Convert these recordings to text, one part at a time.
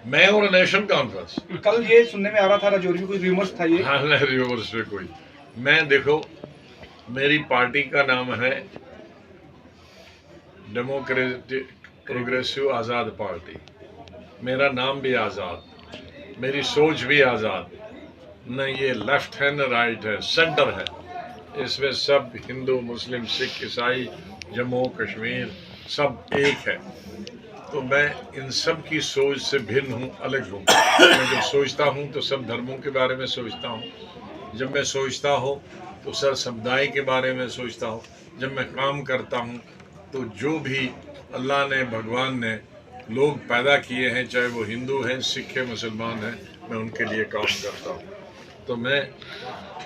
मैं और national conference. कल ये सुनने में आ रहा था राजौरी में कोई रूमर्स था ये। हाँ, रिवर्स में कोई। मैं देखो, मेरी पार्टी का नाम है डेमोक्रेटिक प्रोग्रेसिव आज़ाद पार्टी। मेरा नाम भी आज़ाद, मेरी सोच भी आज़ाद। न ये लेफ्ट है न राइट है, सेंटर है। इसमें सब हिंदू, मुस्लिम, सिख, ईसाई, जम्मू कश्मीर सब एक है। तो मैं इन सब की सोच से भिन्न हूँ, अलग हूँ। मैं जब सोचता हूँ तो सब धर्मों के बारे में सोचता हूँ। जब मैं सोचता हूँ तो सर समुदाय के बारे में सोचता हूँ। जब मैं काम करता हूँ तो जो भी अल्लाह ने, भगवान ने लोग पैदा किए हैं, चाहे वो हिंदू हैं, सिख हैं, मुसलमान हैं, मैं उनके लिए काम करता हूँ। तो मैं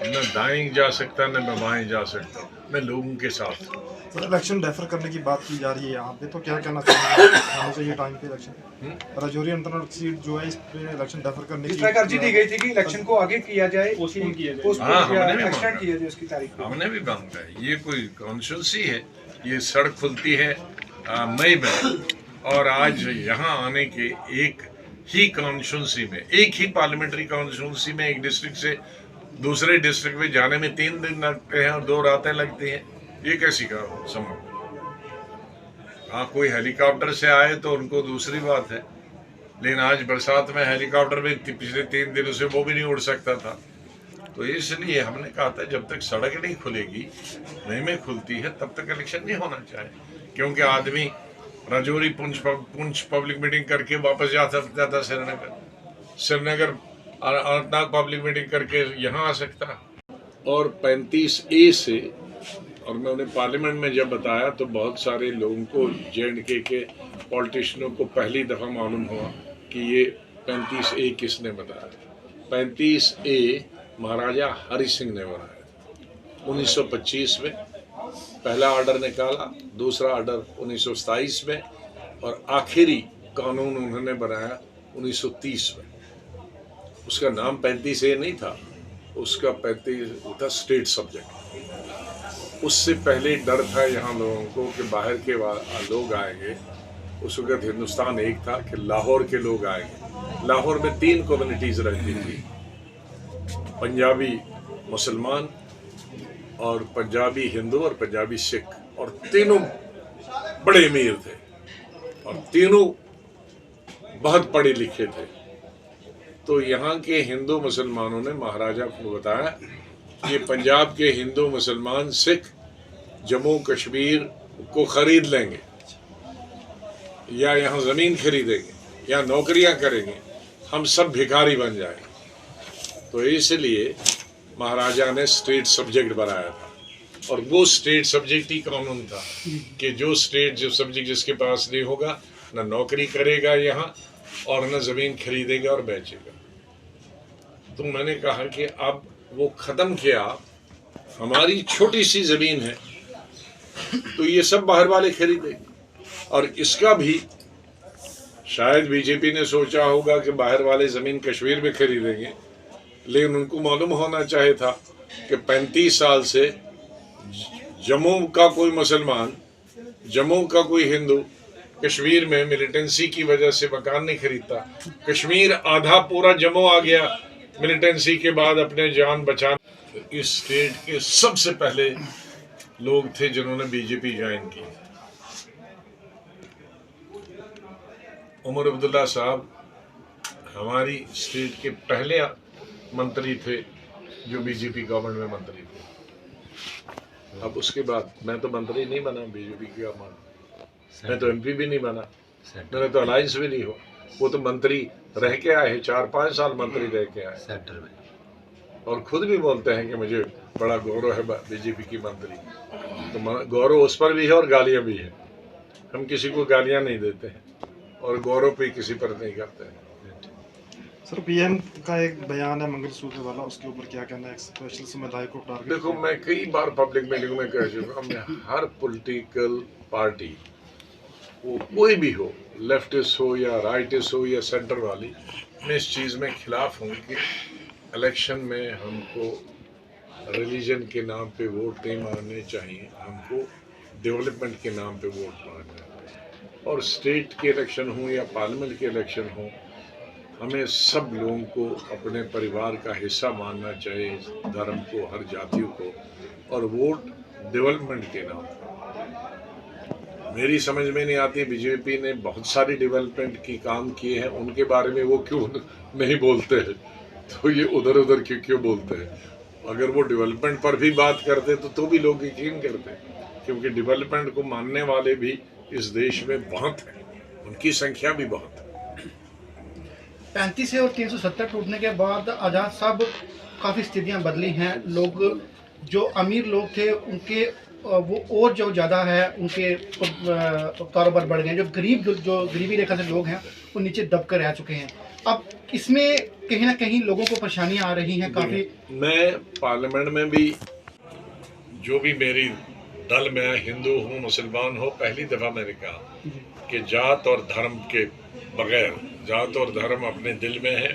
न दाएं जा सकता न मैं बाएं जा सकता, मैं लोगों के साथ। सर इलेक्शन डेफर करने की बात की जा रही है यहाँ पे, तो क्या कहना चाहिए, होना चाहिए टाइम पे इलेक्शन? राजौरी इंटरनल सीट जो है इस पे इलेक्शन डेफर करने की अर्जी दी गई थी कि इलेक्शन को आगे किया जाए, हाँ, एक्सटेंड किया जाए उसकी तारीख। हमने भी मांगा है। ये कोई कॉन्स्टिट्यूंसी है, ये सड़क खुलती है मई में, और आज यहाँ आने के एक ही कॉन्स्टिट्यूंसी में, एक ही पार्लियामेंट्री कॉन्स्टिट्यूंसी में एक डिस्ट्रिक्ट से दूसरे डिस्ट्रिक्ट में जाने में 3 दिन लगते हैं और 2 रातें लगती हैं। ये कैसी का संभव? हाँ, कोई हेलीकॉप्टर से आए तो उनको दूसरी बात है, लेकिन आज बरसात में हेलीकॉप्टर में पिछले 3 दिनों से वो भी नहीं उड़ सकता था। तो इसलिए हमने कहा था जब तक सड़क नहीं खुलेगी, मई में खुलती है, तब तक इलेक्शन नहीं होना चाहिए। क्योंकि आदमी राजौरी पुंछ पब्लिक मीटिंग करके वापस जा सकता था श्रीनगर अनंतनाग पब्लिक मीटिंग करके यहाँ आ सकता। और 35A से, और मैं उन्हें पार्लियामेंट में जब बताया तो बहुत सारे लोगों को, JNK के पॉलिटिशियनों को पहली दफ़ा मालूम हुआ कि ये 35A किसने बताया। 35A महाराजा हरि सिंह ने बनाया 1925 में। पहला ऑर्डर निकाला, दूसरा ऑर्डर 1927 में, और आखिरी कानून उन्होंने बनाया 1930 में। उसका नाम 35A नहीं था, उसका 35 था स्टेट सब्जेक्ट। उससे पहले डर था यहाँ लोगों को कि बाहर के लोग आएंगे। उस वक्त हिंदुस्तान एक था कि लाहौर के लोग आएंगे। लाहौर में 3 कम्युनिटीज रहती थी, पंजाबी मुसलमान और पंजाबी हिंदू और पंजाबी सिख, और तीनों बड़े अमीर थे और तीनों बहुत पढ़े लिखे थे। तो यहाँ के हिंदू मुसलमानों ने महाराजा को बताया कि पंजाब के हिंदू मुसलमान सिख जम्मू कश्मीर को खरीद लेंगे, या यहाँ ज़मीन खरीदेंगे, या नौकरियाँ करेंगे, हम सब भिखारी बन जाएंगे। तो इसलिए महाराजा ने स्टेट सब्जेक्ट बनाया था, और वो स्टेट सब्जेक्ट ही कानून था कि जो सब्जेक्ट जिसके पास नहीं होगा, न नौकरी करेगा यहाँ और न ज़मीन खरीदेगा और बेचेगा। तो मैंने कहा कि अब वो ख़त्म किया, हमारी छोटी सी ज़मीन है तो ये सब बाहर वाले खरीदेंगे। और इसका भी शायद बीजेपी ने सोचा होगा कि बाहर वाले ज़मीन कश्मीर में खरीदेंगे, लेकिन उनको मालूम होना चाहिए था कि 35 साल से जम्मू का कोई मुसलमान, जम्मू का कोई हिंदू कश्मीर में मिलिटेंसी की वजह से मकान नहीं खरीदता। कश्मीर आधा पूरा जम्मू आ गया मिलिटेंसी के बाद अपने जान बचाने। इस स्टेट के सबसे पहले लोग थे जिन्होंने बीजेपी ज्वाइन की। उमर अब्दुल्ला साहब हमारी स्टेट के पहले मंत्री थे जो बीजेपी गवर्नमेंट में मंत्री थे। अब उसके बाद मैं तो मंत्री नहीं बना बीजेपी की गवर्नमेंट, मैं तो MP भी नहीं बना, मैंने तो अलायंस भी नहीं हो। वो तो मंत्री रह के आए, 4-5 साल मंत्री रह के आए सेंटर में, और खुद भी बोलते हैं कि मुझे बड़ा गौरव है बीजेपी की मंत्री। तो गौरव उस पर भी है और गालियाँ भी है। हम किसी को गालियाँ नहीं देते हैं और गौरव पे किसी पर नहीं करते हैं। सर PM का एक बयान है मंगलसूत्र वाला, उसके ऊपर क्या कहना है? स्पेशल समुदाय को टारगेट। देखो, मैं कई बार पब्लिक मीटिंग में कह चुका हूँ, मैं हर पॉलिटिकल पार्टी, वो कोई भी हो, लेफ्टिस्ट हो या राइटिस्ट हो या सेंटर वाली, मैं इस चीज़ में खिलाफ हूँ कि इलेक्शन में हमको रिलीजन के नाम पे वोट नहीं मांगने चाहिए, हमको डेवलपमेंट के नाम पे वोट मांगना है। और स्टेट के इलेक्शन हो या पार्लियामेंट के इलेक्शन हो, हमें सब लोगों को अपने परिवार का हिस्सा मानना चाहिए, धर्म को, हर जातियों को, और वोट डेवलपमेंट के नाम पर। मेरी समझ में नहीं आती, बीजेपी ने बहुत सारी डेवलपमेंट की काम किए हैं, उनके बारे में वो क्यों नहीं बोलते हैं? तो ये उधर उधर क्यों बोलते हैं? अगर वो डेवलपमेंट पर भी बात करते तो भी लोग यकीन करते, क्योंकि डेवलपमेंट को मानने वाले भी इस देश में बहुत हैं, उनकी संख्या भी बहुत है। 35 और 370 टूटने के बाद आज़ाद साहब काफ़ी स्थितियां बदली हैं। लोग जो अमीर लोग थे उनके वो और जो ज़्यादा है उनके कारोबार बढ़ गए। जो गरीबी रेखा से लोग हैं वो नीचे दब कर रह चुके हैं। अब इसमें कहीं ना कहीं लोगों को परेशानियां आ रही हैं काफ़ी। मैं पार्लियामेंट में भी, जो भी मेरी दल में हिंदू हो मुसलमान हो, पहली दफ़ा मैंने कहा कि जात और धर्म के बगैर, जात और धर्म अपने दिल में है।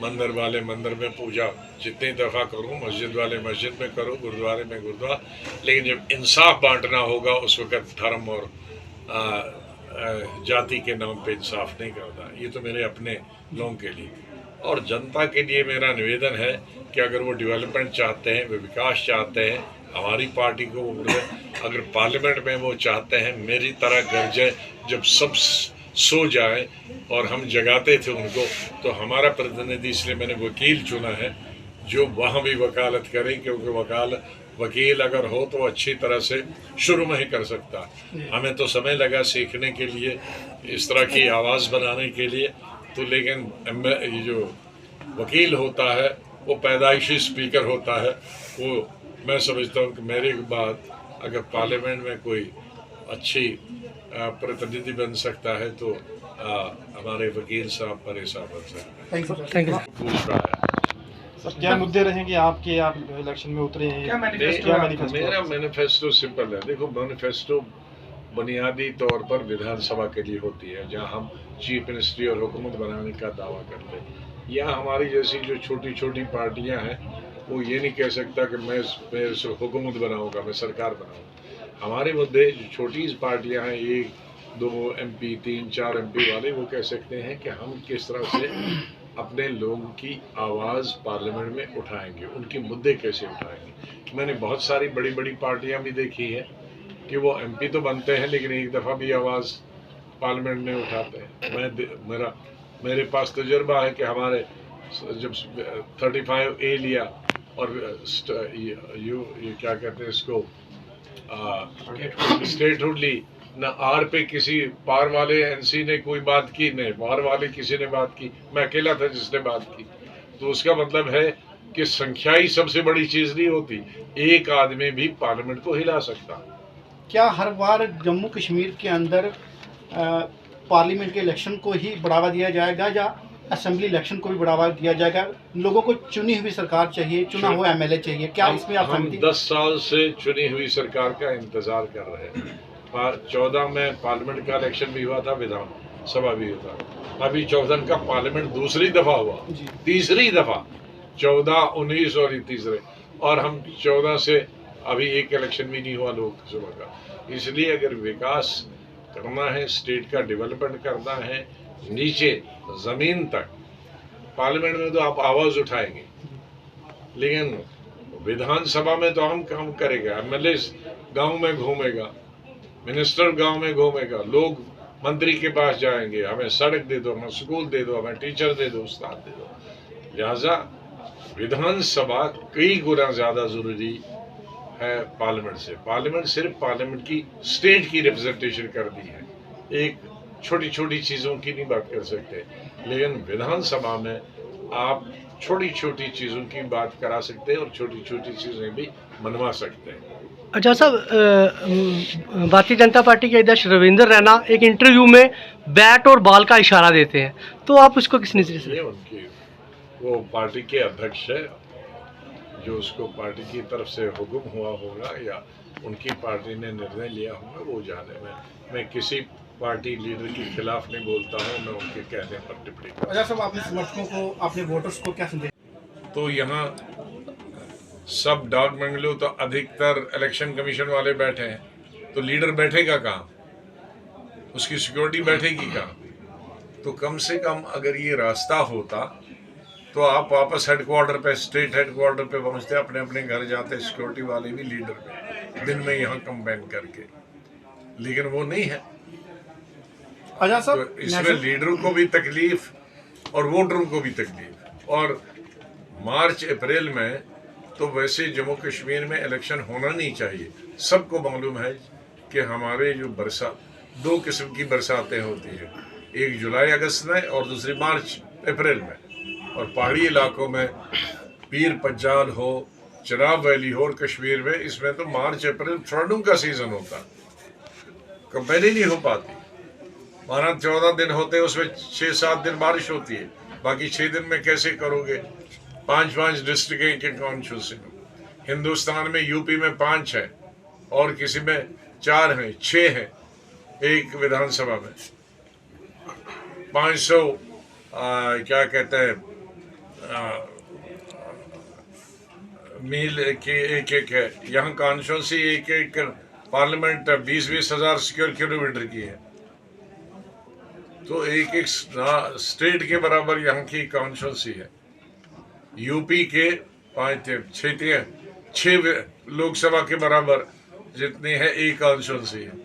मंदिर वाले मंदिर में पूजा जितनी दफ़ा करूं, मस्जिद वाले मस्जिद में करो, गुरुद्वारे में गुरुद्वारा, लेकिन जब इंसाफ बांटना होगा उस वक़्त धर्म और जाति के नाम पे इंसाफ नहीं करता। ये तो मेरे अपने लोगों के लिए और जनता के लिए मेरा निवेदन है कि अगर वो डेवलपमेंट चाहते हैं, वे विकास चाहते हैं, हमारी पार्टी को अगर पार्लियामेंट में वो चाहते हैं मेरी तरह गरजे जब सब सो जाए और हम जगाते थे उनको, तो हमारा प्रतिनिधि, इसलिए मैंने वकील चुना है जो वहाँ भी वकालत करें, क्योंकि वकील अगर हो तो अच्छी तरह से शुरू में ही कर सकता। हमें तो समय लगा सीखने के लिए, इस तरह की आवाज़ बनाने के लिए, तो लेकिन ये जो वकील होता है वो पैदाइशी स्पीकर होता है। वो मैं समझता हूँ कि मेरे बाद अगर पार्लियामेंट में कोई अच्छी प्रतिनिधि बन सकता है तो हमारे वकील साहब परे साहब बन सकते हैं। Thank you. पूछ रहा है सर, क्या मुद्दे रहेंगे आपके? आप इलेक्शन में उतरे हैं, क्या मैनिफेस्टो? मेरा मैनिफेस्टो सिंपल है। देखो, मैनिफेस्टो बुनियादी तौर पर विधानसभा के लिए होती है, जहां हम चीफ मिनिस्ट्री और हुकूमत बनाने का दावा करते हैं। यहाँ हमारी जैसी जो छोटी छोटी पार्टियां हैं वो ये नहीं कह सकता कि मैं हुकूमत बनाऊंगा, मैं सरकार बनाऊंगा। हमारे मुद्दे जो छोटी पार्टियां हैं, 1, 2 MP, 3, 4 MP वाले, वो कह सकते हैं कि हम किस तरह से अपने लोगों की आवाज़ पार्लियामेंट में उठाएंगे, उनके मुद्दे कैसे उठाएंगे। मैंने बहुत सारी बड़ी बड़ी पार्टियां भी देखी है कि वो MP तो बनते हैं लेकिन एक दफ़ा भी आवाज़ पार्लियामेंट में उठाते हैं। मेरे पास तजुर्बा है कि हमारे जब 35A लिया और ये क्या कहते हैं इसको, स्टेटहुड ली न, आर पे किसी पार वाले NC ने कोई बात की, नहीं पार वाले किसी ने बात की, मैं अकेला था जिसने बात की। तो उसका मतलब है कि संख्या ही सबसे बड़ी चीज नहीं होती, एक आदमी भी पार्लियामेंट को हिला सकता। क्या हर बार जम्मू कश्मीर के अंदर पार्लियामेंट के इलेक्शन को ही बढ़ावा दिया जाएगा या असेंबली इलेक्शन को भी बढ़ावा दिया जाएगा? लोगों को चुनी हुई सरकार चाहिए, चुना हुआ MLA चाहिए, क्या इसमें आप हम 10 साल से चुनी हुई सरकार का इंतजार कर रहे हैं। 14 में पार्लियामेंट का इलेक्शन भी हुआ था, विधानसभा भी हुआ था। अभी 14 का पार्लियामेंट दूसरी दफा हुआ, तीसरी दफा 14, 19 और तीसरे, और हम 14 से अभी एक इलेक्शन भी नहीं हुआ लोकसभा का। इसलिए अगर विकास करना है, स्टेट का डेवलपमेंट करना है नीचे जमीन तक, पार्लियामेंट में तो आप आवाज उठाएंगे, लेकिन विधानसभा में तो हम काम करेंगे। MLA गांव में घूमेगा, मिनिस्टर गांव में घूमेगा, लोग मंत्री के पास जाएंगे, हमें सड़क दे दो, हमें स्कूल दे दो, हमें टीचर दे दो, उस्ताद दे दो। लिहाजा विधानसभा कई गुना ज्यादा जरूरी है पार्लियामेंट से। पार्लियामेंट सिर्फ पार्लियामेंट की स्टेट की रिप्रेजेंटेशन करती है, एक छोटी छोटी चीजों की नहीं बात कर सकते, लेकिन विधानसभा में आप छोटी छोटी चीजों की बात करा सकते हैं और छोटी छोटी चीजें भी मनवा सकते हैं। अच्छा साहब, भारतीय जनता पार्टी के अध्यक्ष रविंद्र रैना एक इंटरव्यू में बैट और बॉल का इशारा देते हैं, तो आप उसको किस नजरिए से? उनकी वो पार्टी के अध्यक्ष है, जो उसको पार्टी की तरफ से हुक्म हुआ होगा या उनकी पार्टी ने निर्णय लिया होगा, वो जाने में। मैं किसी पार्टी लीडर के खिलाफ नहीं बोलता हूँ, मैं उनके कहने पर टिप्पणी करता हूँ। अच्छा साहब, अपने समर्थकों को, अपने वोटर्स को क्या संदेश? तो यहाँ सब डाक बंगलो तो अधिकतर इलेक्शन कमीशन वाले बैठे हैं, तो लीडर बैठेगा कहाँ, उसकी सिक्योरिटी बैठेगी कहाँ? तो कम से कम अगर ये रास्ता होता तो आप वापस हेडक्वार्टर पे, स्टेट हेडक्वार्टर पे पहुंचते, अपने अपने घर जाते, सिक्योरिटी वाले भी लीडर में दिन में यहाँ कंबाइन करके, लेकिन वो नहीं है। आजाद तो साहब, इसमें लीडरों को भी तकलीफ और वोटरों को भी तकलीफ। और मार्च अप्रैल में तो वैसे जम्मू कश्मीर में इलेक्शन होना नहीं चाहिए। सबको मालूम है कि हमारे जो बरसात, दो किस्म की बरसातें होती है, एक जुलाई अगस्त में और दूसरी मार्च अप्रैल में। और पहाड़ी इलाकों में पीर पंजाल हो, चिनाब वैली हो, और कश्मीर में इसमें तो मार्च अप्रैल फ्लडिंग का सीजन होता, कंपेनी नहीं हो पाती। माना 14 दिन होते हैं, उसमें 6-7 दिन बारिश होती है, बाकी 6 दिन में कैसे करोगे? 5-5 डिस्ट्रिक्ट के कॉन्स्टिट्यूंसी में, हिंदुस्तान में यूपी में 5 है और किसी में 4 हैं, 6 हैं एक विधानसभा में। 500 क्या कहते हैं मील के एक है। यहाँ कॉन्स्टिट्यूंसी एक पार्लियामेंट 20-20 हज़ार स्क्वायर किलोमीटर की है, तो एक स्टेट के बराबर यहाँ की कॉन्स्टिट्यूंसी है। यूपी के 6 लोकसभा के बराबर जितनी है एक कॉन्स्टिट्यूंसी है,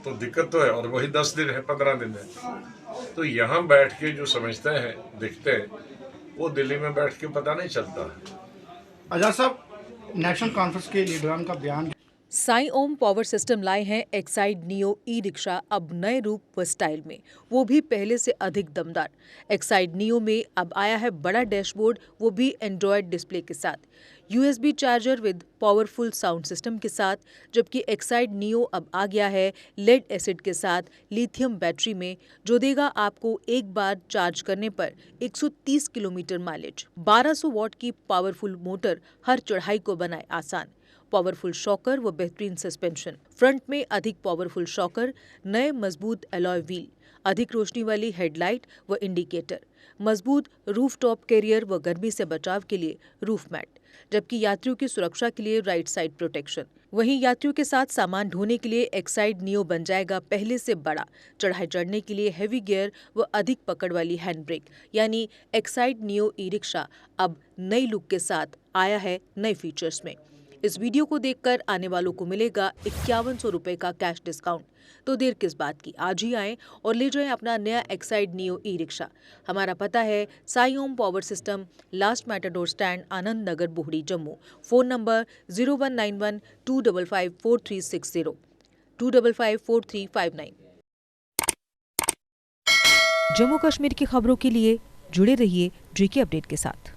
तो दिक्कत तो है। और वही 10 दिन है, 15 दिन है। तो यहाँ बैठ के जो समझते हैं, दिखते हैं, वो दिल्ली में बैठ के पता नहीं चलता है। आजाद साहब, नेशनल कॉन्फ्रेंस के लीडरान का बयान। साई ओम पावर सिस्टम लाए हैं एक्साइड नियो ई रिक्शा अब नए रूप व स्टाइल में, वो भी पहले से अधिक दमदार। एक्साइड नियो में अब आया है बड़ा डैशबोर्ड, वो भी एंड्रॉयड डिस्प्ले के साथ, USB charger with powerful sound system के साथ, जबकि एक्साइड नियो अब आ गया है लेड एसिड के साथ लिथियम बैटरी में, जो देगा आपको एक बार चार्ज करने पर 130 किलोमीटर माइलेज। 1200 वॉट की पावरफुल मोटर हर चढ़ाई को बनाए आसान। पावरफुल शॉकर व बेहतरीन सस्पेंशन, फ्रंट में अधिक पावरफुल शॉकर, नए मजबूत अलॉय व्हील, अधिक रोशनी वाली हेडलाइट व इंडिकेटर, मजबूत रूफ टॉप कैरियर व गर्मी से बचाव के लिए रूफ मैट, जबकि यात्रियों की सुरक्षा के लिए राइट साइड प्रोटेक्शन। वहीं यात्रियों के साथ सामान ढोने के लिए एक्साइड नियो बन जाएगा पहले से बड़ा। चढ़ाई चढ़ने के लिए हैवी गियर व अधिक पकड़ वाली हैंड ब्रेक, यानी एक्साइड नियो ई रिक्शा अब नई लुक के साथ आया है नए फीचर्स में। इस वीडियो को देखकर आने वालों को मिलेगा 5100 रुपए का कैश डिस्काउंट। तो देर किस बात की, आज ही आएं और ले जाएं अपना नया एक्साइड नियो ई रिक्शा। हमारा पता है Sai Om power system, last matador stand, Anand Nagar, Bohri, Jammu. Phone number 0191 255 4360 255 4359। Jammu Kashmir की खबरों के लिए जुड़े रहिए JK अपडेट के साथ।